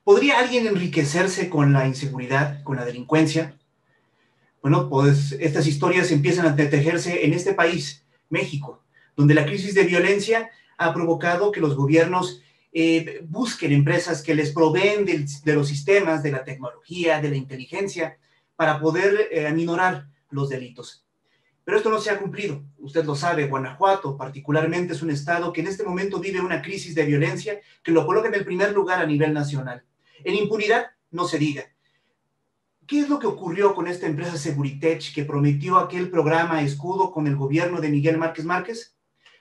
¿Podría alguien enriquecerse con la inseguridad, con la delincuencia? Bueno, pues estas historias empiezan a tejerse en este país, México, donde la crisis de violencia ha provocado que los gobiernos busquen empresas que les proveen de los sistemas, de la tecnología, de la inteligencia, para poder aminorar los delitos. Pero esto no se ha cumplido. Usted lo sabe, Guanajuato particularmente es un estado que en este momento vive una crisis de violencia que lo coloca en el primer lugar a nivel nacional. En impunidad, no se diga. ¿Qué es lo que ocurrió con esta empresa Seguritech que prometió aquel programa escudo con el gobierno de Miguel Márquez Márquez?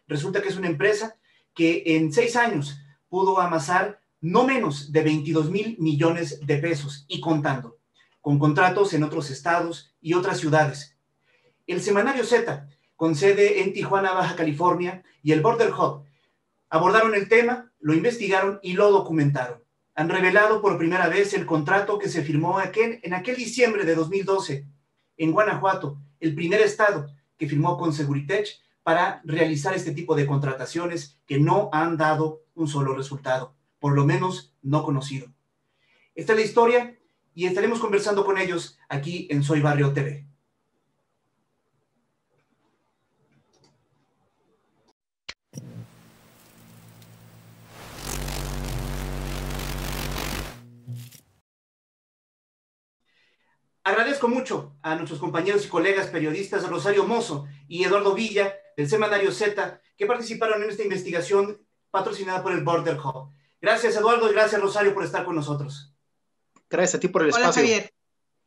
Resulta que es una empresa que en 6 años pudo amasar no menos de 22,000 millones de pesos y contando, con contratos en otros estados y otras ciudades. El semanario Z, con sede en Tijuana, Baja California, y el Border Hub abordaron el tema, lo investigaron y lo documentaron. Han revelado por primera vez el contrato que se firmó en aquel diciembre de 2012 en Guanajuato, el primer estado que firmó con Seguritech para realizar este tipo de contrataciones que no han dado un solo resultado, por lo menos no conocido. Esta es la historia y estaremos conversando con ellos aquí en Soy Barrio TV. Agradezco mucho a nuestros compañeros y colegas periodistas Rosario Mozo y Eduardo Villa del semanario Z que participaron en esta investigación patrocinada por el Border Hub. Gracias, Eduardo, y gracias, Rosario, por estar con nosotros. Gracias a ti por el espacio. Hola, Javier.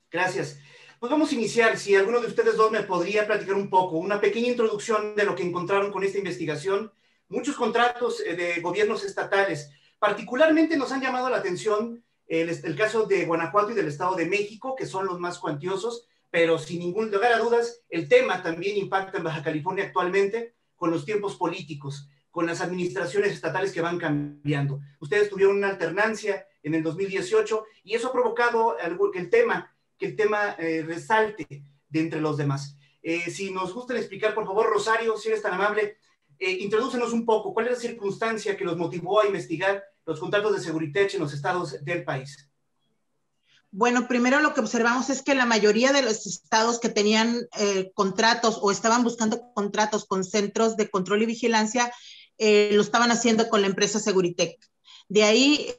Gracias. Pues vamos a iniciar. Si alguno de ustedes dos me podría platicar un poco, una pequeña introducción de lo que encontraron con esta investigación. Muchos contratos de gobiernos estatales. Particularmente nos han llamado la atención el caso de Guanajuato y del Estado de México, que son los más cuantiosos, pero sin ningún lugar a dudas, el tema también impacta en Baja California actualmente con los tiempos políticos, con las administraciones estatales que van cambiando. Ustedes tuvieron una alternancia en el 2018 y eso ha provocado que el tema resalte de entre los demás. Si nos gustan explicar, por favor, Rosario, si eres tan amable, introdúcenos un poco, ¿cuál es la circunstancia que los motivó a investigar los contratos de Seguritech en los estados del país? Bueno, primero lo que observamos es que la mayoría de los estados que tenían contratos o estaban buscando contratos con centros de control y vigilancia, lo estaban haciendo con la empresa Seguritech. De ahí,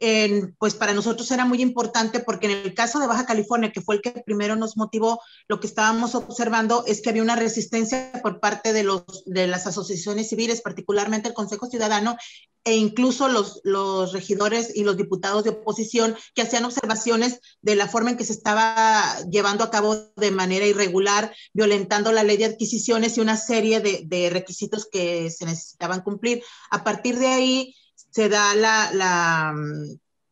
pues para nosotros era muy importante porque en el caso de Baja California, que fue el que primero nos motivó, lo que estábamos observando es que había una resistencia por parte de las asociaciones civiles, particularmente el Consejo Ciudadano, e incluso los regidores y los diputados de oposición que hacían observaciones de la forma en que se estaba llevando a cabo de manera irregular, violentando la ley de adquisiciones y una serie de requisitos que se necesitaban cumplir. A partir de ahí, se da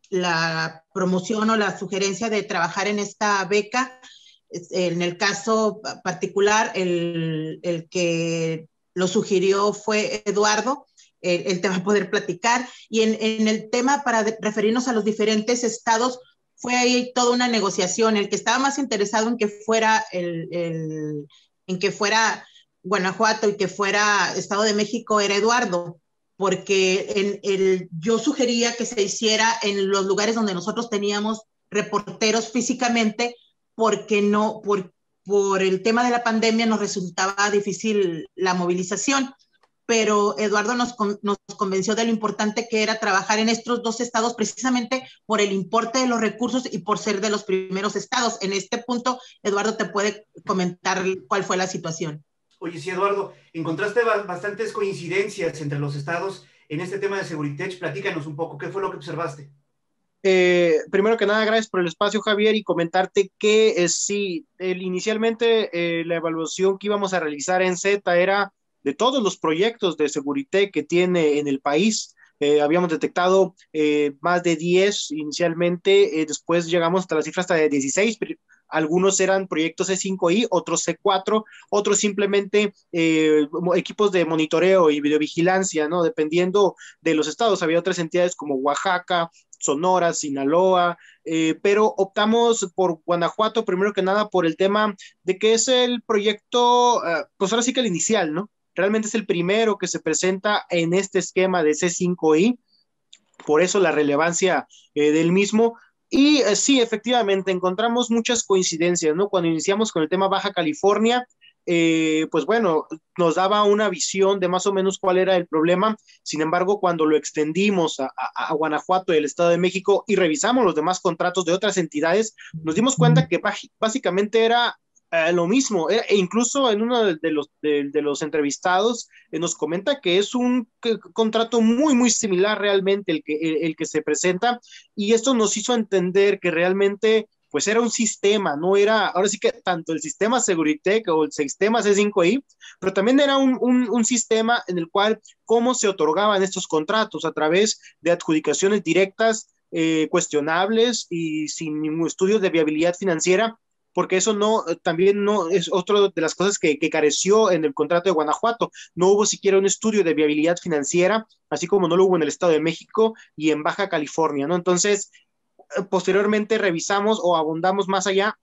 la promoción o la sugerencia de trabajar en esta beca. En el caso particular, el que lo sugirió fue Eduardo. Él te va a poder platicar. Y en el tema, para referirnos a los diferentes estados, fue ahí toda una negociación. El que estaba más interesado en que fuera en que fuera Guanajuato y que fuera Estado de México era Eduardo, porque yo sugería que se hiciera en los lugares donde nosotros teníamos reporteros físicamente, porque por el tema de la pandemia nos resultaba difícil la movilización, pero Eduardo nos convenció de lo importante que era trabajar en estos dos estados precisamente por el importe de los recursos y por ser de los primeros estados. En este punto, Eduardo te puede comentar cuál fue la situación. Oye, sí, Eduardo, encontraste bastantes coincidencias entre los estados en este tema de Seguritech. Platícanos un poco, ¿qué fue lo que observaste? Primero que nada, gracias por el espacio, Javier, y comentarte que sí, inicialmente la evaluación que íbamos a realizar en Z era de todos los proyectos de Seguritech que tiene en el país. Habíamos detectado más de 10 inicialmente, después llegamos hasta la cifra hasta de 16, algunos eran proyectos C5I, otros C4, otros simplemente equipos de monitoreo y videovigilancia, ¿no? Dependiendo de los estados. Había otras entidades como Oaxaca, Sonora, Sinaloa, pero optamos por Guanajuato, primero que nada por el tema de que es el proyecto, pues ahora sí que el inicial, ¿no? Realmente es el primero que se presenta en este esquema de C5I, por eso la relevancia del mismo. Y sí, efectivamente, encontramos muchas coincidencias, ¿no? Cuando iniciamos con el tema Baja California, pues bueno, nos daba una visión de más o menos cuál era el problema. Sin embargo, cuando lo extendimos a Guanajuato y el Estado de México y revisamos los demás contratos de otras entidades, nos dimos cuenta que básicamente era lo mismo. E incluso en uno de los entrevistados nos comenta que es un contrato muy, muy similar realmente el que se presenta, y esto nos hizo entender que realmente pues era un sistema, no era, ahora sí que tanto el sistema Seguritech o el sistema C5I, pero también era un sistema en el cual cómo se otorgaban estos contratos a través de adjudicaciones directas, cuestionables y sin ningún estudio de viabilidad financiera, porque eso no, también no es otra de las cosas que careció en el contrato de Guanajuato. No hubo siquiera un estudio de viabilidad financiera, así como no lo hubo en el Estado de México y en Baja California, ¿no? Entonces, posteriormente revisamos o abundamos más allá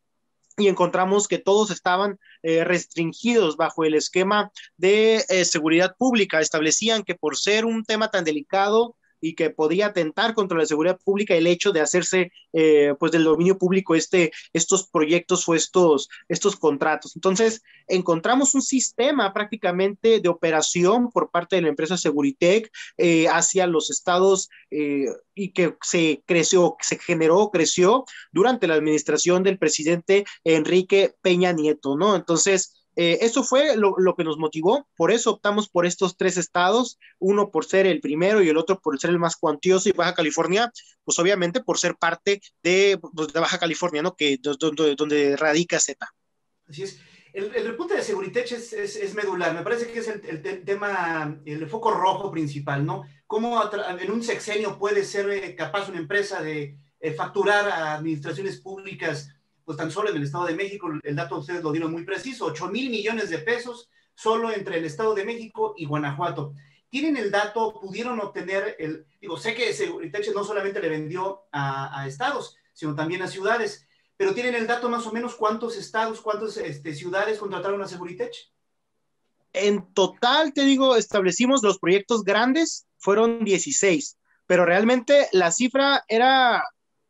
y encontramos que todos estaban restringidos bajo el esquema de seguridad pública. Establecían que por ser un tema tan delicado y que podía atentar contra la seguridad pública el hecho de hacerse pues del dominio público estos proyectos o estos contratos. Entonces, encontramos un sistema prácticamente de operación por parte de la empresa Seguritech hacia los estados y que creció durante la administración del presidente Enrique Peña Nieto, ¿no? Entonces, eso fue lo que nos motivó, por eso optamos por estos tres estados, uno por ser el primero y el otro por ser el más cuantioso, y Baja California, pues obviamente por ser parte de Baja California, ¿no? Donde radica Z. Así es. El repunte de Seguritech es medular, me parece que es el tema, el foco rojo principal, ¿no? Cómo en un sexenio puede ser capaz una empresa de facturar a administraciones públicas, pues tan solo en el Estado de México, el dato ustedes lo dieron muy preciso, 8,000 millones de pesos solo entre el Estado de México y Guanajuato. ¿Tienen el dato? ¿Pudieron obtener sé que Seguritech no solamente le vendió a estados, sino también a ciudades, pero ¿tienen el dato más o menos cuántos estados, cuántas ciudades contrataron a Seguritech? En total, te digo, establecimos los proyectos grandes, fueron 16, pero realmente la cifra era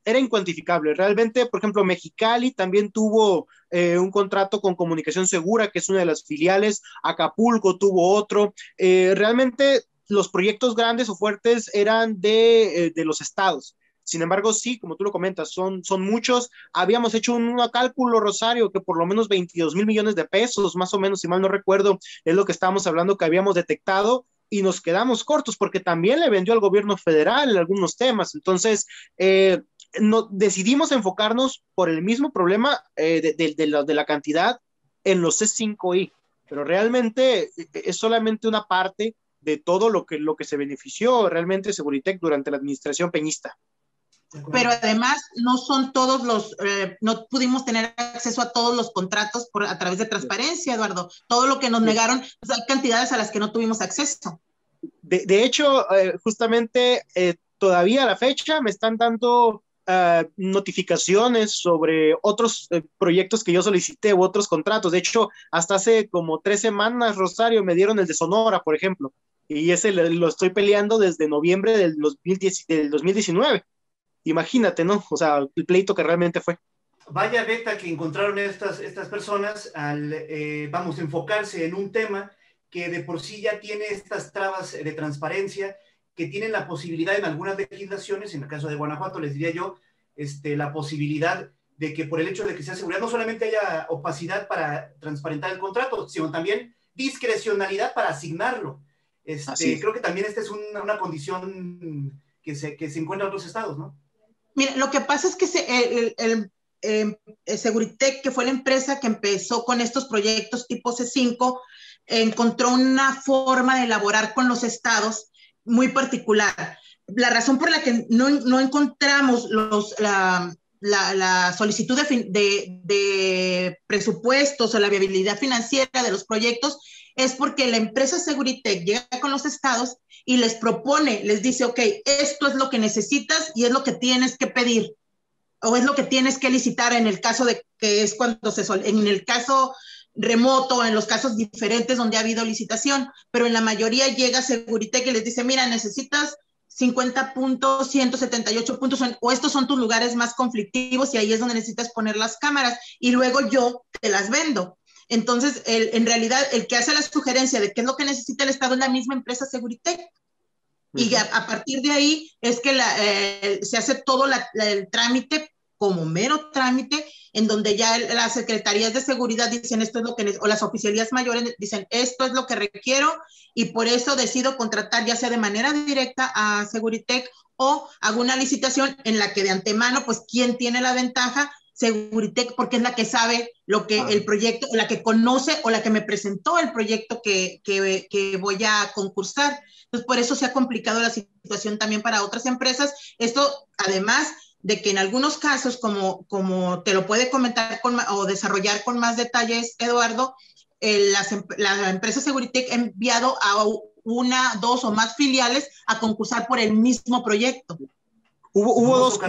incuantificable. Realmente, por ejemplo, Mexicali también tuvo un contrato con Comunicación Segura, que es una de las filiales, Acapulco tuvo otro. Realmente los proyectos grandes o fuertes eran de los estados. Sin embargo, sí, como tú lo comentas, son muchos. Habíamos hecho un cálculo, Rosario, que por lo menos 22,000 millones de pesos, más o menos, si mal no recuerdo, es lo que estábamos hablando que habíamos detectado, y nos quedamos cortos porque también le vendió al gobierno federal en algunos temas. Entonces, no, decidimos enfocarnos por el mismo problema de la cantidad en los C5I, pero realmente es solamente una parte de todo lo que se benefició realmente Seguritech durante la administración peñista. Pero además no son todos no pudimos tener acceso a todos los contratos a través de transparencia, Eduardo. Todo lo que nos negaron, pues hay cantidades a las que no tuvimos acceso. De hecho, justamente todavía a la fecha me están dando notificaciones sobre otros proyectos que yo solicité u otros contratos. De hecho, hasta hace como 3 semanas, Rosario, me dieron el de Sonora, por ejemplo, y ese lo estoy peleando desde noviembre del 2019. Imagínate, ¿no? O sea, el pleito que realmente fue. Vaya beta que encontraron estas personas al, vamos, enfocarse en un tema que de por sí ya tiene estas trabas de transparencia, que tienen la posibilidad en algunas legislaciones, en el caso de Guanajuato, les diría yo, la posibilidad de que por el hecho de que sea seguridad no solamente haya opacidad para transparentar el contrato, sino también discrecionalidad para asignarlo. Creo que también esta es una condición que se encuentra en otros estados, ¿no? Mira, lo que pasa es que Seguritech, que fue la empresa que empezó con estos proyectos tipo C5, encontró una forma de elaborar con los estados muy particular. La razón por la que no encontramos la solicitud de presupuestos o la viabilidad financiera de los proyectos es porque la empresa Seguritech llega con los estados y les propone, les dice, ok, esto es lo que necesitas y es lo que tienes que pedir o es lo que tienes que licitar en el caso de que es cuando en el caso remoto, en los casos diferentes donde ha habido licitación, pero en la mayoría llega Seguritech y les dice, mira, necesitas 50 puntos, 178 puntos, o estos son tus lugares más conflictivos y ahí es donde necesitas poner las cámaras y luego yo te las vendo. Entonces, en realidad, el que hace la sugerencia de qué es lo que necesita el Estado es la misma empresa Seguritech. Y a partir de ahí es que se hace todo el trámite como mero trámite, en donde ya las secretarías de seguridad dicen esto es lo que, o las oficialías mayores dicen esto es lo que requiero, y por eso decido contratar ya sea de manera directa a Seguritech o hago una licitación en la que de antemano, pues, ¿quién tiene la ventaja? Seguritech, porque es la que sabe lo que el proyecto, la que conoce o la que me presentó el proyecto que voy a concursar. Entonces, por eso se ha complicado la situación también para otras empresas. Esto, además de que en algunos casos, como te lo puede comentar o desarrollar con más detalles, Eduardo, la empresa Seguritech ha enviado a una, dos o más filiales a concursar por el mismo proyecto. Hubo dos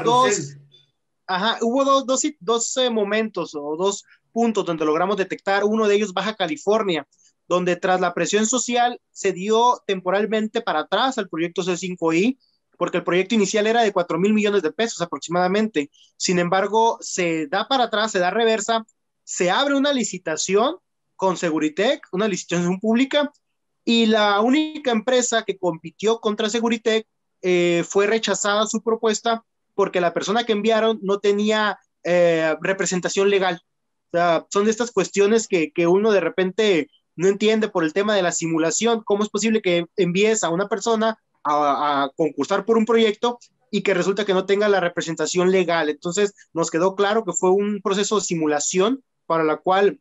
momentos o dos puntos donde logramos detectar, uno de ellos Baja California, donde tras la presión social se dio temporalmente para atrás al proyecto C5I, porque el proyecto inicial era de 4,000 millones de pesos aproximadamente. Sin embargo, se da para atrás, se da reversa, se abre una licitación con Seguritech, una licitación pública, y la única empresa que compitió contra Seguritech fue rechazada su propuesta porque la persona que enviaron no tenía representación legal. O sea, son de estas cuestiones que uno de repente no entiende por el tema de la simulación. ¿Cómo es posible que envíes a una persona a concursar por un proyecto y que resulta que no tenga la representación legal? Entonces nos quedó claro que fue un proceso de simulación para la cual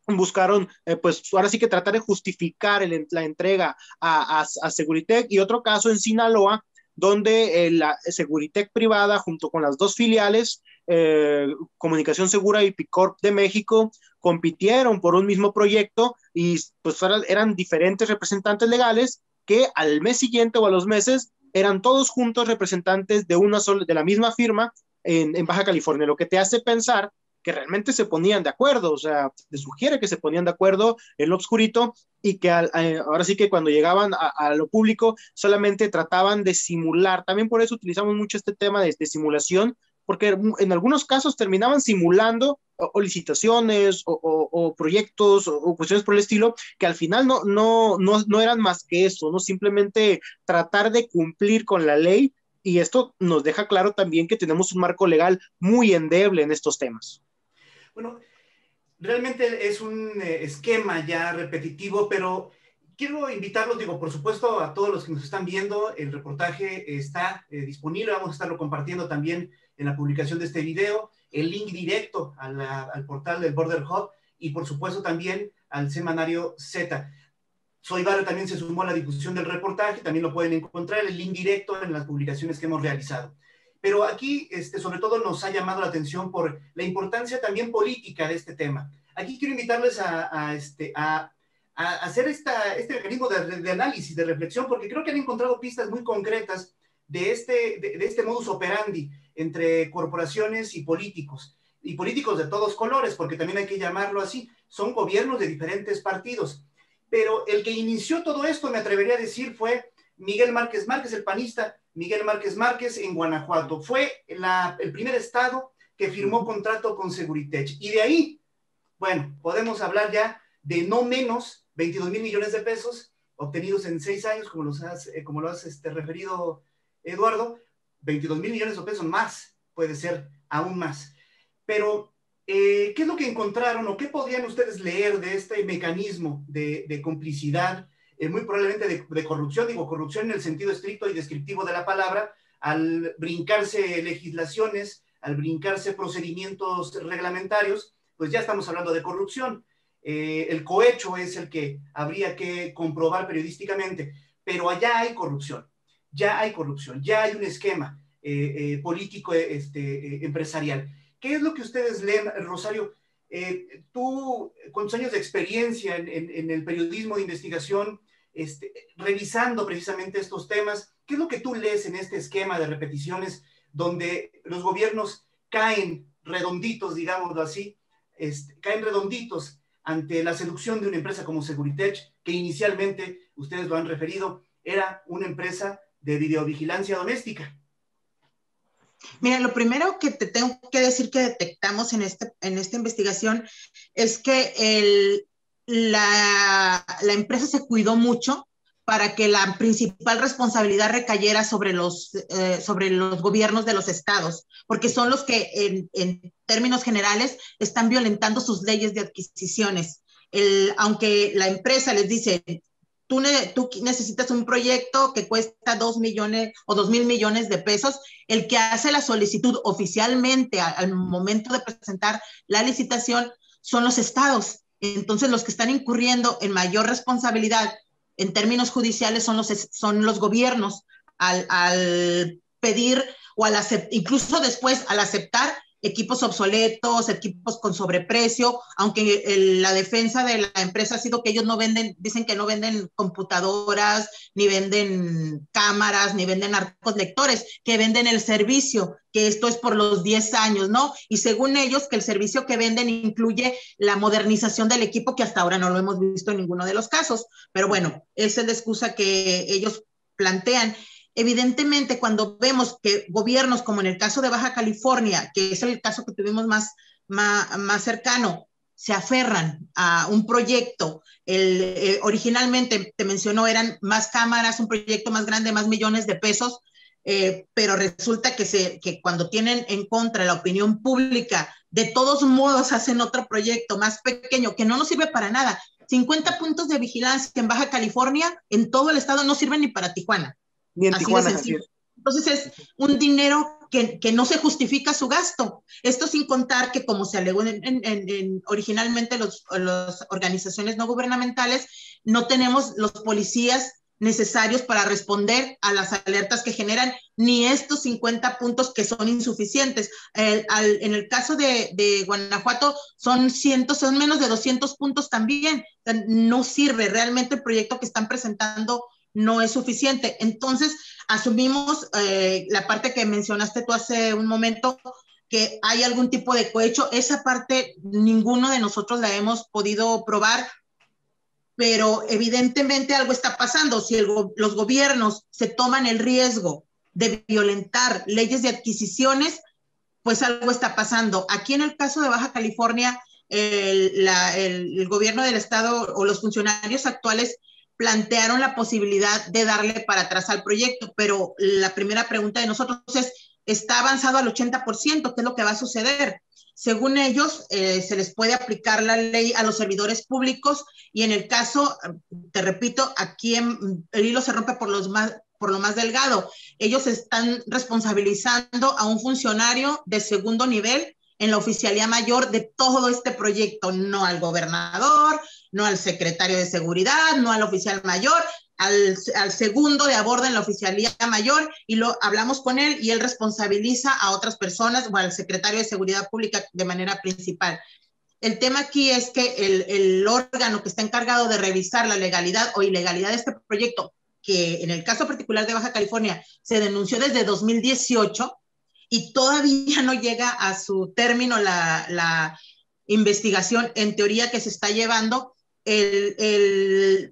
buscaron, pues ahora sí que tratar de justificar la entrega a Seguritech. Y otro caso en Sinaloa, donde la Seguritech privada junto con las dos filiales, Comunicación Segura y Picorp de México, compitieron por un mismo proyecto y pues eran diferentes representantes legales que al mes siguiente o a los meses eran todos juntos representantes de la misma firma en Baja California, lo que te hace pensar que realmente se ponían de acuerdo. O sea, te sugiere que se ponían de acuerdo en lo oscurito y que ahora sí que cuando llegaban a lo público solamente trataban de simular. También por eso utilizamos mucho este tema de simulación, porque en algunos casos terminaban simulando o licitaciones o proyectos o cuestiones por el estilo, que al final no eran más que eso, no simplemente tratar de cumplir con la ley. Y esto nos deja claro también que tenemos un marco legal muy endeble en estos temas. Bueno, realmente es un esquema ya repetitivo, pero quiero invitarlos, digo, por supuesto, a todos los que nos están viendo. El reportaje está disponible, vamos a estarlo compartiendo también en la publicación de este video, el link directo al portal del Border Hub y por supuesto también al semanario Z. Soy Varo también se sumó a la difusión del reportaje, también lo pueden encontrar el link directo en las publicaciones que hemos realizado. Pero aquí, sobre todo, nos ha llamado la atención por la importancia también política de este tema. Aquí quiero invitarles a hacer este mecanismo de análisis, de reflexión, porque creo que han encontrado pistas muy concretas de este modus operandi entre corporaciones y políticos de todos colores, porque también hay que llamarlo así, son gobiernos de diferentes partidos. Pero el que inició todo esto, me atrevería a decir, fue Miguel Márquez Márquez, el panista Miguel Márquez Márquez en Guanajuato. Fue el primer estado que firmó contrato con Seguritech. Y de ahí, bueno, podemos hablar ya de no menos 22,000 millones de pesos obtenidos en 6 años, como lo has referido, Eduardo. 22,000 millones de pesos más, puede ser aún más. Pero, ¿qué es lo que encontraron o qué podían ustedes leer de este mecanismo de complicidad? Muy probablemente de corrupción, digo corrupción en el sentido estricto y descriptivo de la palabra, al brincarse legislaciones, al brincarse procedimientos reglamentarios, pues ya estamos hablando de corrupción. El cohecho es el que habría que comprobar periodísticamente, pero allá hay corrupción, ya hay un esquema político empresarial. ¿Qué es lo que ustedes leen, Rosario? Tú, con años de experiencia en el periodismo de investigación, revisando precisamente estos temas, ¿qué es lo que tú lees en este esquema de repeticiones donde los gobiernos caen redonditos, digámoslo así, caen redonditos ante la seducción de una empresa como Seguritech, que inicialmente, ustedes lo han referido, era una empresa de videovigilancia doméstica. Mira, lo primero que te tengo que decir que detectamos en esta investigación es que la empresa se cuidó mucho para que la principal responsabilidad recayera sobre los gobiernos de los estados, porque son los que en términos generales están violentando sus leyes de adquisiciones. Aunque la empresa les dice, tú necesitas un proyecto que cuesta 2 millones o 2,000 millones de pesos, el que hace la solicitud oficialmente al momento de presentar la licitación son los estados. Entonces, los que están incurriendo en mayor responsabilidad en términos judiciales son los gobiernos al pedir o incluso después al aceptar equipos obsoletos, equipos con sobreprecio, aunque la defensa de la empresa ha sido que ellos no venden, dicen que no venden computadoras, ni venden cámaras, ni venden arcos lectores, que venden el servicio, que esto es por los 10 años, ¿no? Y según ellos, que el servicio que venden incluye la modernización del equipo, que hasta ahora no lo hemos visto en ninguno de los casos. Pero bueno, esa es la excusa que ellos plantean. Evidentemente, cuando vemos que gobiernos, como en el caso de Baja California, que es el caso que tuvimos más cercano, se aferran a un proyecto, originalmente te mencionó, eran más cámaras, un proyecto más grande, más millones de pesos, pero resulta que cuando tienen en contra la opinión pública, de todos modos hacen otro proyecto más pequeño, que no nos sirve para nada. 50 puntos de vigilancia en Baja California, en todo el estado, no sirven ni para Tijuana. Ni en Así Tijuana, de sencillo. Entonces es un dinero que no se justifica su gasto. Esto sin contar que, como se alegó originalmente las organizaciones no gubernamentales, no tenemos los policías necesarios para responder a las alertas que generan, ni estos 50 puntos que son insuficientes. En el caso de Guanajuato son menos de 200 puntos también. O sea, no sirve. Realmente el proyecto que están presentando no es suficiente. Entonces, asumimos la parte que mencionaste tú hace un momento, que hay algún tipo de cohecho. Esa parte ninguno de nosotros la hemos podido probar, pero evidentemente algo está pasando. Si los gobiernos se toman el riesgo de violentar leyes de adquisiciones, pues algo está pasando. Aquí en el caso de Baja California, el gobierno del estado o los funcionarios actuales plantearon la posibilidad de darle para atrás al proyecto, pero la primera pregunta de nosotros es, ¿está avanzado al 80%? ¿Qué es lo que va a suceder? Según ellos, se les puede aplicar la ley a los servidores públicos y en el caso, te repito, aquí el hilo se rompe por lo más delgado. Ellos están responsabilizando a un funcionario de segundo nivel en la oficialía mayor de todo este proyecto, no al gobernador, no al secretario de seguridad, no al oficial mayor, al segundo de a bordo en la oficialía mayor, y hablamos con él y él responsabiliza a otras personas o al secretario de seguridad pública de manera principal. El tema aquí es que el órgano que está encargado de revisar la legalidad o ilegalidad de este proyecto, que en el caso particular de Baja California se denunció desde 2018 y todavía no llega a su término la investigación en teoría que se está llevando,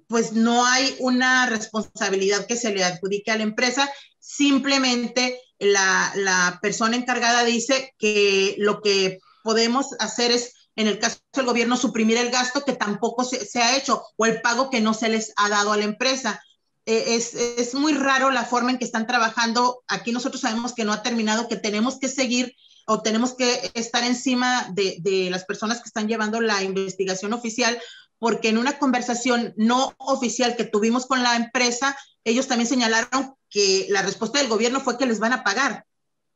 pues no hay una responsabilidad que se le adjudique a la empresa, simplemente la persona encargada dice que lo que podemos hacer es, en el caso del gobierno, suprimir el gasto que tampoco se ha hecho o el pago que no se les ha dado a la empresa. Es muy raro la forma en que están trabajando. Aquí nosotros sabemos que no ha terminado, que tenemos que seguir o tenemos que estar encima de las personas que están llevando la investigación oficial, porque en una conversación no oficial que tuvimos con la empresa, ellos también señalaron que la respuesta del gobierno fue que les van a pagar.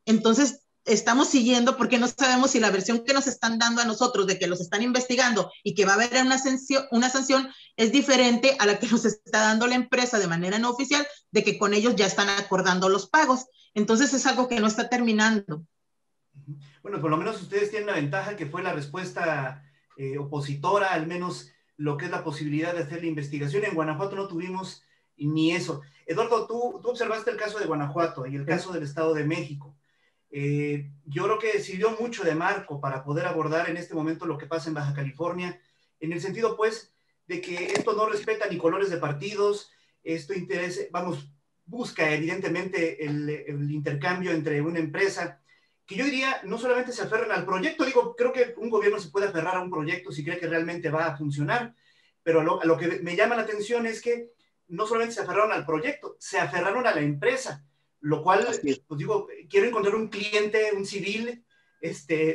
Entonces, estamos siguiendo porque no sabemos si la versión que nos están dando a nosotros de que los están investigando y que va a haber una sanción es diferente a la que nos está dando la empresa de manera no oficial, de que con ellos ya están acordando los pagos. Entonces, es algo que no está terminando. Bueno, por lo menos ustedes tienen la ventaja que fue la respuesta opositora, al menos lo que es la posibilidad de hacer la investigación. En Guanajuato no tuvimos ni eso. Eduardo, tú observaste el caso de Guanajuato y el caso del Estado de México. Yo creo que sirvió mucho de marco para poder abordar en este momento lo que pasa en Baja California, en el sentido, pues, de que esto no respeta ni colores de partidos, esto interesa, vamos, busca evidentemente el intercambio entre una empresa, que yo diría, no solamente se aferran al proyecto, digo, creo que un gobierno se puede aferrar a un proyecto si cree que realmente va a funcionar, pero a lo que me llama la atención es que no solamente se aferraron al proyecto, se aferraron a la empresa, lo cual, pues digo, quiero encontrar un cliente, un civil,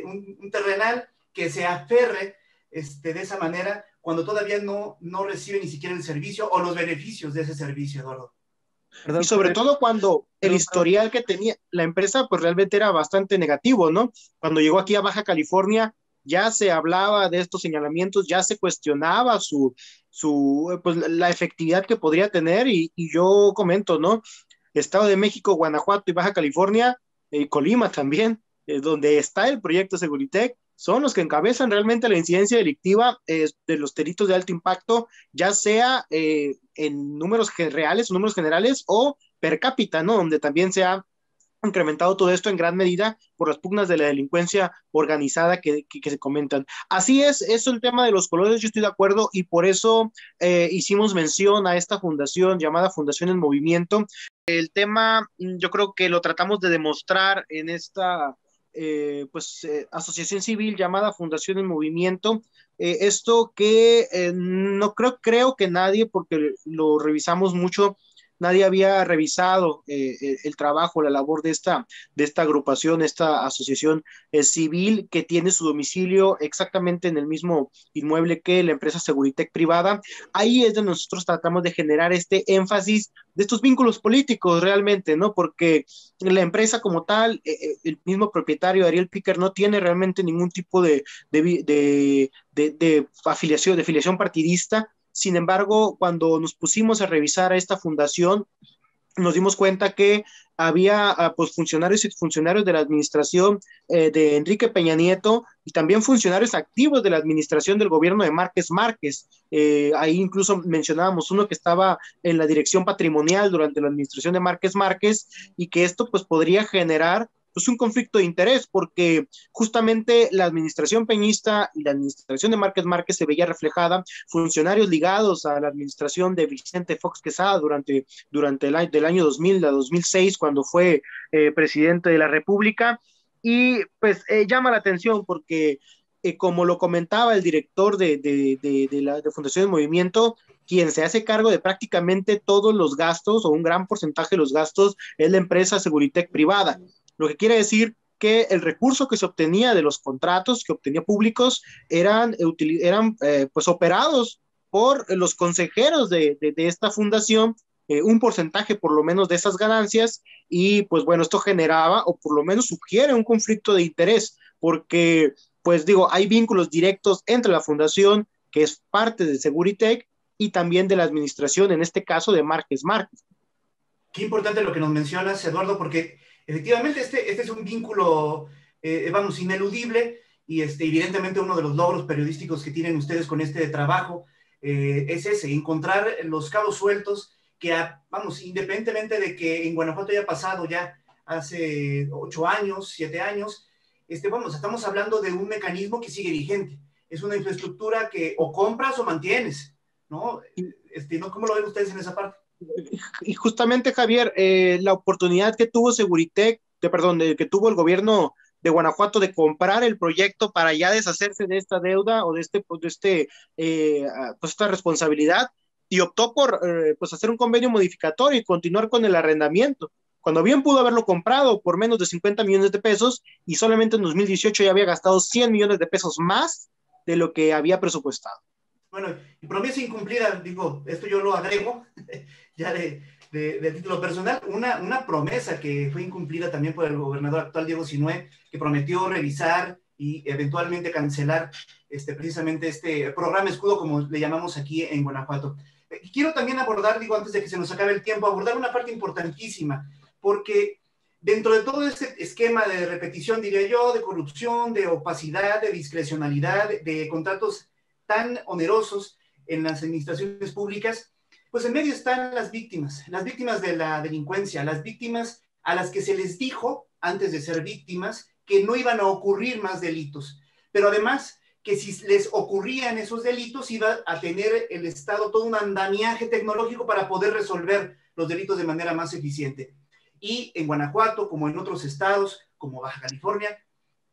un terrenal que se aferre de esa manera cuando todavía no recibe ni siquiera el servicio o los beneficios de ese servicio, Eduardo. Y sobre todo cuando el historial que tenía la empresa, pues realmente era bastante negativo, ¿no? Cuando llegó aquí a Baja California, ya se hablaba de estos señalamientos, ya se cuestionaba pues, la efectividad que podría tener, y yo comento, ¿no? Estado de México, Guanajuato y Baja California, Colima también, donde está el proyecto Seguritech, son los que encabezan realmente la incidencia delictiva de los delitos de alto impacto, ya sea en números reales o números generales o per cápita, ¿no? Donde también se ha incrementado todo esto en gran medida por las pugnas de la delincuencia organizada que se comentan. Así es, eso el tema de los colores, yo estoy de acuerdo, y por eso hicimos mención a esta fundación llamada Fundación en Movimiento. El tema, yo creo que lo tratamos de demostrar en esta asociación civil llamada Fundación en Movimiento. Esto que no creo que nadie, porque lo revisamos mucho, nadie había revisado el trabajo, la labor de esta agrupación, esta asociación civil, que tiene su domicilio exactamente en el mismo inmueble que la empresa Seguritech privada. Ahí es donde nosotros tratamos de generar este énfasis de estos vínculos políticos realmente, ¿no? Porque la empresa como tal, el mismo propietario, Ariel Picker, no tiene realmente ningún tipo de afiliación partidista. Sin embargo, cuando nos pusimos a revisar a esta fundación, nos dimos cuenta que había pues funcionarios y funcionarios de la administración de Enrique Peña Nieto, y también funcionarios activos de la administración del gobierno de Márquez Márquez. Ahí incluso mencionábamos uno que estaba en la dirección patrimonial durante la administración de Márquez Márquez, y que esto pues podría generar pues un conflicto de interés, porque justamente la administración peñista y la administración de Márquez Márquez se veía reflejada, funcionarios ligados a la administración de Vicente Fox Quesada durante del año 2000 a 2006, cuando fue presidente de la República. Y pues llama la atención porque, como lo comentaba el director de la Fundación del Movimiento, quien se hace cargo de prácticamente todos los gastos, o un gran porcentaje de los gastos, es la empresa Seguritech privada. Lo que quiere decir que el recurso que se obtenía de los contratos que obtenía públicos eran pues operados por los consejeros de esta fundación, un porcentaje por lo menos de esas ganancias, y pues bueno, esto generaba, o por lo menos sugiere, un conflicto de interés, porque pues digo, hay vínculos directos entre la fundación, que es parte de Seguritech, y también de la administración, en este caso de Márquez Márquez. Qué importante lo que nos mencionas, Eduardo, porque efectivamente este es un vínculo, ineludible, y evidentemente uno de los logros periodísticos que tienen ustedes con este trabajo es ese, encontrar los cabos sueltos que, independientemente de que en Guanajuato haya pasado ya hace 8 años, 7 años, estamos hablando de un mecanismo que sigue vigente. Es una infraestructura que o compras o mantienes, ¿no? ¿Cómo lo ven ustedes en esa parte? Y justamente, Javier, la oportunidad que tuvo Seguritech, que tuvo el gobierno de Guanajuato de comprar el proyecto para ya deshacerse de esta deuda o de esta responsabilidad, y optó por pues hacer un convenio modificatorio y continuar con el arrendamiento, cuando bien pudo haberlo comprado por menos de 50 millones de pesos, y solamente en 2018 ya había gastado 100 millones de pesos más de lo que había presupuestado. Bueno, y promesa incumplida, digo, esto yo lo agrego ya de título personal, una promesa que fue incumplida también por el gobernador actual, Diego Sinue, que prometió revisar y eventualmente cancelar precisamente este programa escudo, como le llamamos aquí en Guanajuato. Quiero también abordar, antes de que se nos acabe el tiempo, abordar una parte importantísima, porque dentro de todo este esquema de repetición, diría yo, de corrupción, de opacidad, de discrecionalidad, de contratos tan onerosos en las administraciones públicas, pues en medio están las víctimas de la delincuencia, las víctimas a las que se les dijo, antes de ser víctimas, que no iban a ocurrir más delitos, pero además que si les ocurrían esos delitos iba a tener el Estado todo un andamiaje tecnológico para poder resolver los delitos de manera más eficiente. Y en Guanajuato, como en otros estados, como Baja California,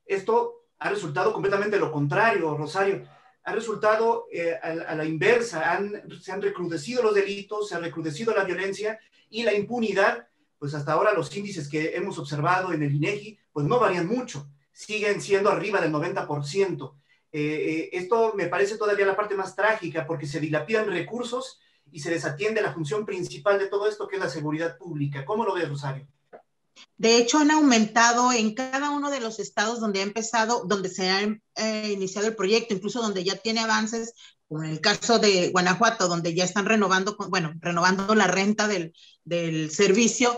esto ha resultado completamente lo contrario, Rosario. Ha resultado a la inversa, se han recrudecido los delitos, se ha recrudecido la violencia y la impunidad, pues hasta ahora los índices que hemos observado en el INEGI, pues no varían mucho, siguen siendo arriba del 90%. Esto me parece todavía la parte más trágica, porque se dilapidan recursos y se desatiende la función principal de todo esto, que es la seguridad pública. ¿Cómo lo ves, Rosario? De hecho, han aumentado en cada uno de los estados donde ha empezado, donde se ha iniciado el proyecto, incluso donde ya tiene avances, como en el caso de Guanajuato, donde ya están renovando la renta del servicio.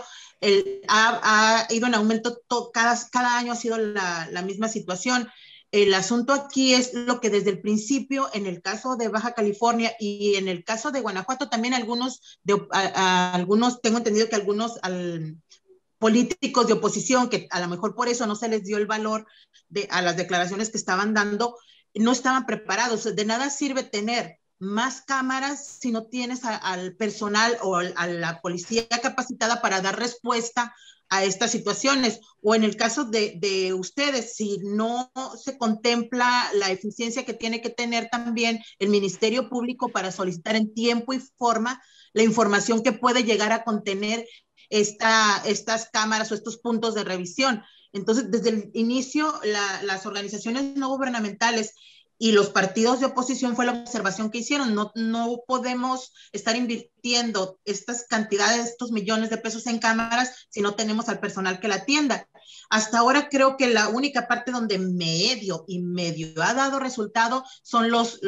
Ha ido en aumento, cada año ha sido la misma situación. El asunto aquí es lo que desde el principio, en el caso de Baja California y en el caso de Guanajuato, también algunos, tengo entendido que algunos políticos de oposición, que a lo mejor por eso no se les dio el valor a las declaraciones que estaban dando, no estaban preparados. De nada sirve tener más cámaras si no tienes al personal o a la policía capacitada para dar respuesta a estas situaciones. O en el caso de ustedes, si no se contempla la eficiencia que tiene que tener también el Ministerio Público para solicitar en tiempo y forma la información que puede llegar a contener estas cámaras o estos puntos de revisión. Entonces, desde el inicio, las organizaciones no gubernamentales y los partidos de oposición fue la observación que hicieron. No podemos estar invirtiendo estas cantidades, estos millones de pesos en cámaras si no tenemos al personal que la atienda. Hasta ahora creo que la única parte donde medio ha dado resultado son las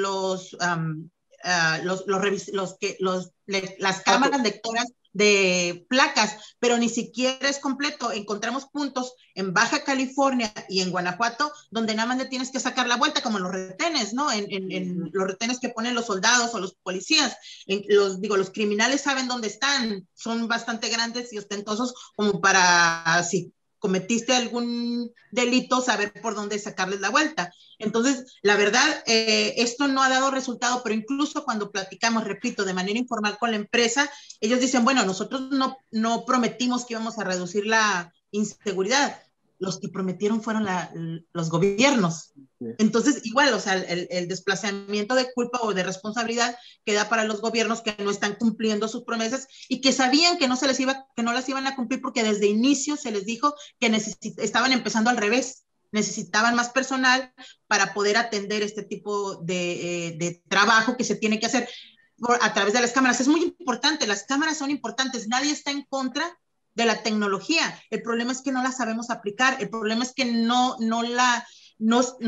cámaras lectoras de placas, pero ni siquiera es completo. Encontramos puntos en Baja California y en Guanajuato donde nada más le tienes que sacar la vuelta, como en los retenes, ¿no? En los retenes que ponen los soldados o los policías. Los criminales saben dónde están, son bastante grandes y ostentosos como para, si cometiste algún delito, saber por dónde sacarles la vuelta. Entonces, la verdad, esto no ha dado resultado, pero incluso cuando platicamos, repito, de manera informal con la empresa, ellos dicen, bueno, nosotros no prometimos que íbamos a reducir la inseguridad. Los que prometieron fueron los gobiernos. Entonces, igual, o sea, el desplazamiento de culpa o de responsabilidad queda para los gobiernos que no están cumpliendo sus promesas y que sabían que no las iban a cumplir, porque desde inicio se les dijo que estaban empezando al revés. Necesitaban más personal para poder atender este tipo de trabajo que se tiene que hacer a través de las cámaras. Es muy importante, las cámaras son importantes, nadie está en contra de la tecnología. El problema es que no la sabemos aplicar, el problema es que no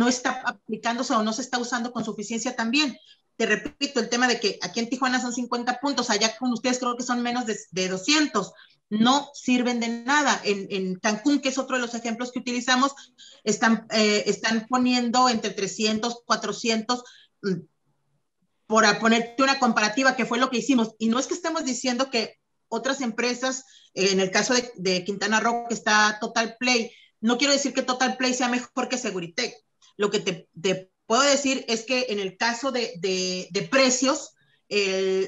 está aplicándose o no se está usando con suficiencia también. Te repito, el tema de que aquí en Tijuana son 50 puntos, allá con ustedes creo que son menos de 200. No sirven de nada. En Cancún, que es otro de los ejemplos que utilizamos, están poniendo entre 300, 400, por ponerte una comparativa, que fue lo que hicimos. Y no es que estemos diciendo que otras empresas, en el caso de Quintana Roo, que está Total Play, no quiero decir que Total Play sea mejor que Seguritech. Lo que te puedo decir es que en el caso de precios,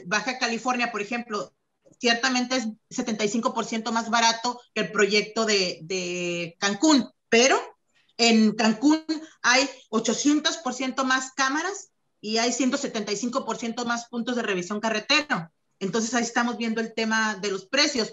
Baja California, por ejemplo, ciertamente es 75% más barato que el proyecto de Cancún, pero en Cancún hay 800% más cámaras y hay 175% más puntos de revisión carretero. Entonces ahí estamos viendo el tema de los precios.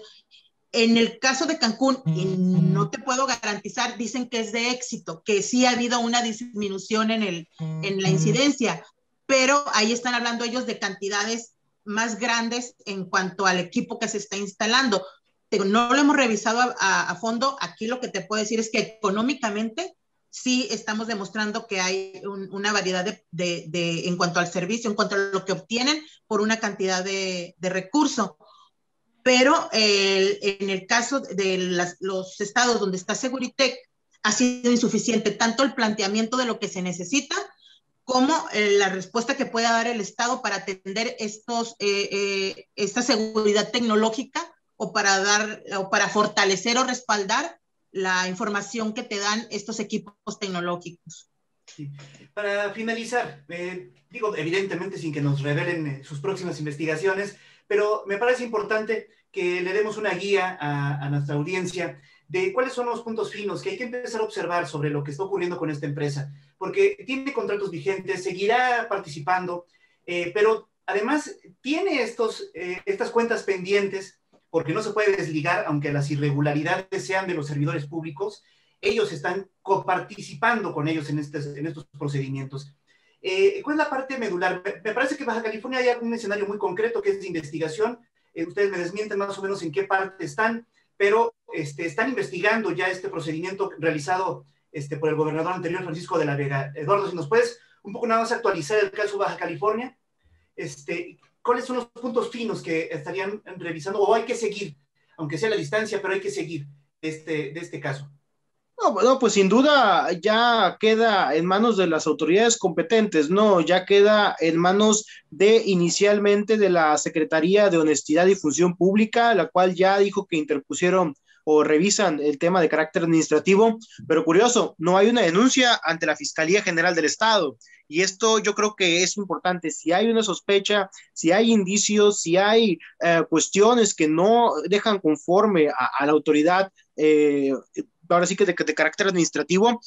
En el caso de Cancún, no te puedo garantizar, dicen que es de éxito, que sí ha habido una disminución en la incidencia, pero ahí están hablando ellos de cantidades más grandes en cuanto al equipo que se está instalando. No lo hemos revisado a fondo. Aquí lo que te puedo decir es que económicamente sí estamos demostrando que hay una variedad en cuanto al servicio, en cuanto a lo que obtienen por una cantidad de recursos. Pero en el caso de los estados donde está Seguritech, ha sido insuficiente tanto el planteamiento de lo que se necesita como la respuesta que pueda dar el Estado para atender esta seguridad tecnológica o para fortalecer o respaldar la información que te dan estos equipos tecnológicos. Sí. Para finalizar, digo, evidentemente sin que nos revelen sus próximas investigaciones, pero me parece importante que le demos una guía a nuestra audiencia de cuáles son los puntos finos que hay que empezar a observar sobre lo que está ocurriendo con esta empresa, porque tiene contratos vigentes, seguirá participando, pero además tiene estas cuentas pendientes, porque no se puede desligar, aunque las irregularidades sean de los servidores públicos, ellos están coparticipando con ellos en estos procedimientos. ¿Cuál es la parte medular? Me parece que Baja California hay un escenario muy concreto que es de investigación. Ustedes me desmienten más o menos en qué parte están, pero están investigando ya este procedimiento realizado por el gobernador anterior, Francisco de la Vega. Eduardo, si nos puedes un poco nada más actualizar el caso Baja California, ¿cuáles son los puntos finos que estarían revisando o hay que seguir, aunque sea a la distancia, pero hay que seguir de este caso? No, bueno, pues sin duda ya queda en manos de las autoridades competentes, ¿no? Ya queda en manos de inicialmente de la Secretaría de Honestidad y Función Pública, la cual ya dijo que interpusieron o revisan el tema de carácter administrativo, pero curioso, no hay una denuncia ante la Fiscalía General del Estado. Y esto yo creo que es importante. Si hay una sospecha, si hay indicios, si hay cuestiones que no dejan conforme a la autoridad, ahora sí que de carácter administrativo,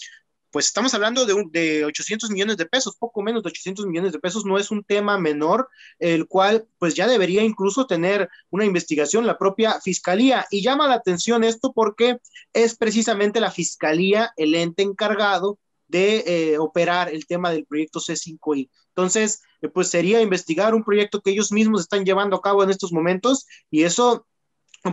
pues estamos hablando de 800 millones de pesos, poco menos de 800 millones de pesos, no es un tema menor, el cual pues ya debería incluso tener una investigación la propia fiscalía. Y llama la atención esto porque es precisamente la fiscalía el ente encargado de operar el tema del proyecto C5I. Entonces, pues sería investigar un proyecto que ellos mismos están llevando a cabo en estos momentos, y eso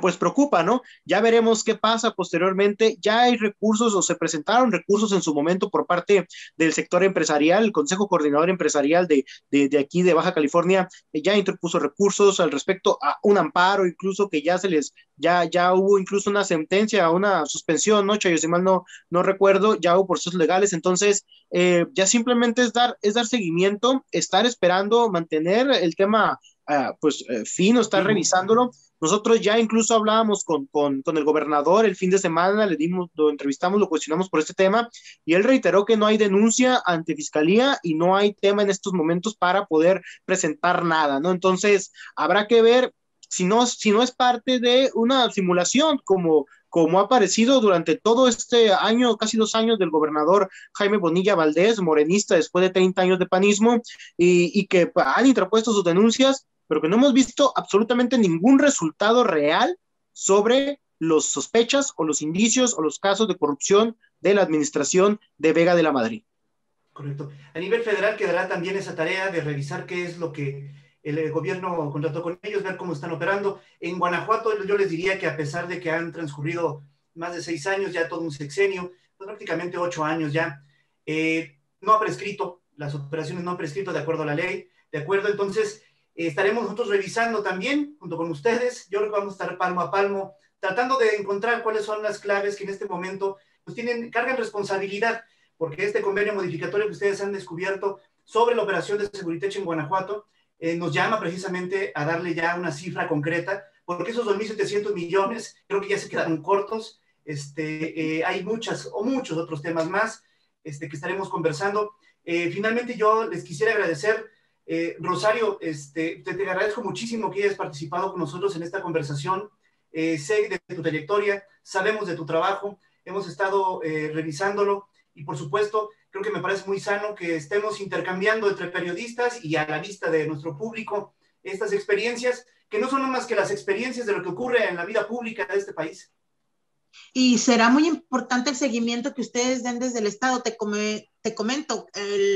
pues preocupa, ¿no? Ya veremos qué pasa posteriormente. Ya hay recursos o se presentaron recursos en su momento por parte del sector empresarial. El Consejo Coordinador Empresarial de aquí de Baja California ya interpuso recursos al respecto, a un amparo incluso que ya hubo incluso una sentencia, una suspensión, ¿no, Chayo? Si mal no recuerdo, ya hubo procesos legales. Entonces, ya simplemente es dar seguimiento, estar esperando, mantener el tema fino, estar revisándolo. Nosotros ya incluso hablábamos con el gobernador el fin de semana, lo entrevistamos, lo cuestionamos por este tema, y él reiteró que no hay denuncia ante fiscalía y no hay tema en estos momentos para poder presentar nada, ¿no? Entonces, habrá que ver si no es parte de una simulación como ha aparecido durante todo este año, casi 2 años del gobernador Jaime Bonilla Valdés, morenista después de 30 años de panismo, y que han interpuesto sus denuncias, pero que no hemos visto absolutamente ningún resultado real sobre los sospechas o los indicios o los casos de corrupción de la administración de Vega de la Madrid. Correcto. A nivel federal quedará también esa tarea de revisar qué es lo que el gobierno contrató con ellos, ver cómo están operando. En Guanajuato yo les diría que a pesar de que han transcurrido más de 6 años, ya todo un sexenio, pues prácticamente 8 años ya, no ha prescrito, las operaciones no han prescrito de acuerdo a la ley, de acuerdo, entonces estaremos nosotros revisando también, junto con ustedes, yo creo que vamos a estar palmo a palmo, tratando de encontrar cuáles son las claves que en este momento pues cargan responsabilidad, porque este convenio modificatorio que ustedes han descubierto sobre la operación de Seguritech en Guanajuato nos llama precisamente a darle ya una cifra concreta, porque esos 2.700 millones creo que ya se quedaron cortos. Hay muchos otros temas más que estaremos conversando. Finalmente yo les quisiera agradecer, Rosario, te agradezco muchísimo que hayas participado con nosotros en esta conversación. Sé de tu trayectoria, sabemos de tu trabajo, hemos estado revisándolo, y por supuesto creo que me parece muy sano que estemos intercambiando entre periodistas y a la vista de nuestro público estas experiencias, que no son más que las experiencias de lo que ocurre en la vida pública de este país. Y será muy importante el seguimiento que ustedes den desde el Estado. Te comento,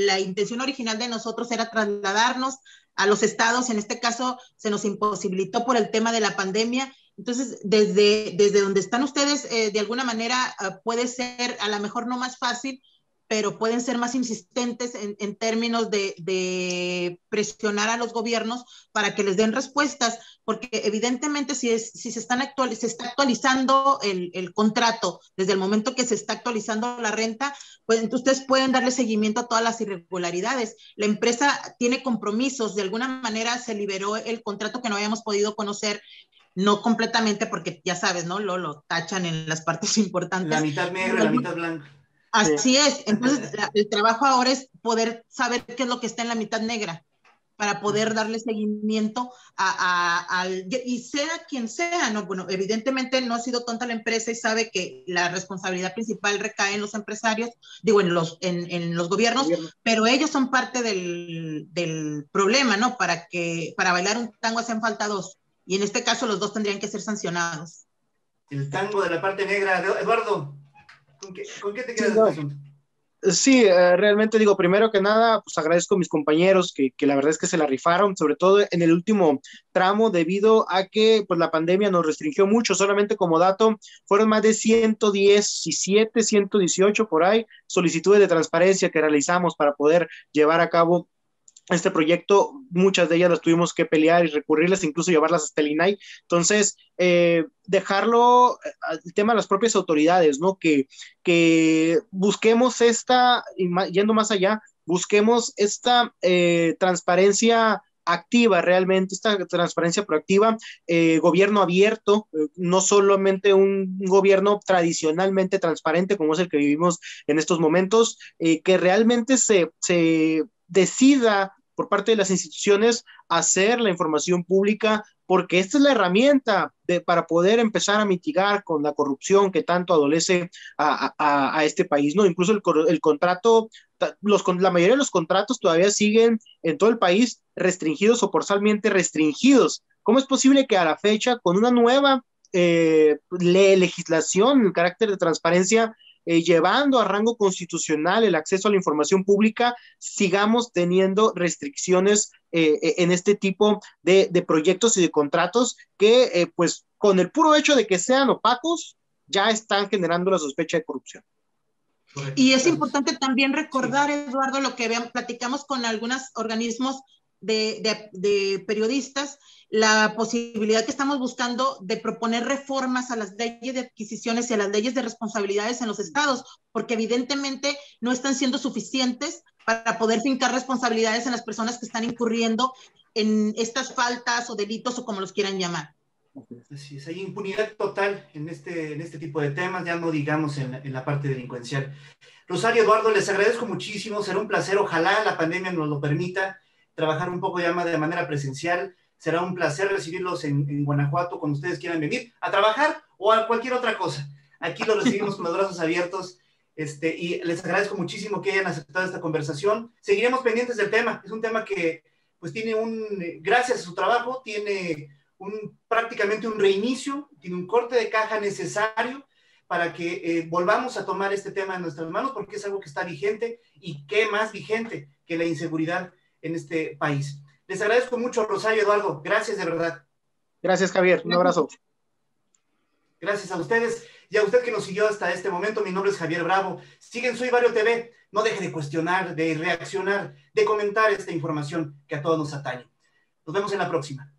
la intención original de nosotros era trasladarnos a los estados. En este caso se nos imposibilitó por el tema de la pandemia. Entonces, desde donde están ustedes, de alguna manera puede ser a lo mejor no más fácil, pero pueden ser más insistentes en términos de presionar a los gobiernos para que les den respuestas, porque evidentemente si se está actualizando el contrato desde el momento que se está actualizando la renta, pues entonces ustedes pueden darle seguimiento a todas las irregularidades. La empresa tiene compromisos, de alguna manera se liberó el contrato que no habíamos podido conocer, no completamente porque ya sabes, ¿no? Lo tachan en las partes importantes. La mitad negra, la mitad blanca. Así es. Entonces, el trabajo ahora es poder saber qué es lo que está en la mitad negra para poder darle seguimiento y sea quien sea, ¿no? Bueno, evidentemente no ha sido tonta la empresa y sabe que la responsabilidad principal recae en los empresarios, digo, en los gobiernos, pero ellos son parte del problema, ¿no? Para bailar un tango hacen falta dos, y en este caso los dos tendrían que ser sancionados. El tango de la parte negra. Eduardo, ¿con qué te quedas de este asunto? Sí, realmente digo, primero que nada, pues agradezco a mis compañeros que la verdad es que se la rifaron, sobre todo en el último tramo, debido a que pues la pandemia nos restringió mucho. Solamente como dato, fueron más de 117, 118 por ahí solicitudes de transparencia que realizamos para poder llevar a cabo este proyecto. Muchas de ellas las tuvimos que pelear y recurrirlas, incluso llevarlas hasta el INAI. Entonces, dejarlo al tema de las propias autoridades, ¿no? Que busquemos yendo más allá, busquemos esta transparencia activa, realmente, esta transparencia proactiva, gobierno abierto, no solamente un gobierno tradicionalmente transparente como es el que vivimos en estos momentos, que realmente se decida por parte de las instituciones hacer la información pública, porque esta es la herramienta para poder empezar a mitigar con la corrupción que tanto adolece a este país, ¿no? Incluso el contrato, la mayoría de los contratos todavía siguen en todo el país restringidos o parcialmente restringidos. ¿Cómo es posible que a la fecha, con una nueva legislación, el carácter de transparencia, llevando a rango constitucional el acceso a la información pública, sigamos teniendo restricciones en este tipo de proyectos y de contratos que, pues, con el puro hecho de que sean opacos, ya están generando la sospecha de corrupción? Y es importante también recordar, sí, Eduardo, lo que platicamos con algunos organismos de periodistas, la posibilidad que estamos buscando de proponer reformas a las leyes de adquisiciones y a las leyes de responsabilidades en los estados, porque evidentemente no están siendo suficientes para poder fincar responsabilidades en las personas que están incurriendo en estas faltas o delitos o como los quieran llamar. Así es, hay impunidad total en este tipo de temas, ya no digamos en la parte delincuencial. Rosario, Eduardo, les agradezco muchísimo, será un placer, ojalá la pandemia nos lo permita, trabajar un poco ya más de manera presencial. Será un placer recibirlos en Guanajuato cuando ustedes quieran venir a trabajar o a cualquier otra cosa. Aquí los recibimos con los brazos abiertos, y les agradezco muchísimo que hayan aceptado esta conversación. Seguiremos pendientes del tema. Es un tema que pues tiene gracias a su trabajo, tiene prácticamente un reinicio, tiene un corte de caja necesario para que volvamos a tomar este tema en nuestras manos, porque es algo que está vigente, y qué más vigente que la inseguridad en este país. Les agradezco mucho, Rosario, Eduardo. Gracias, de verdad. Gracias, Javier. Un abrazo. Gracias a ustedes y a usted que nos siguió hasta este momento. Mi nombre es Javier Bravo. Siguen Soy Barrio TV. No deje de cuestionar, de reaccionar, de comentar esta información que a todos nos atañe. Nos vemos en la próxima.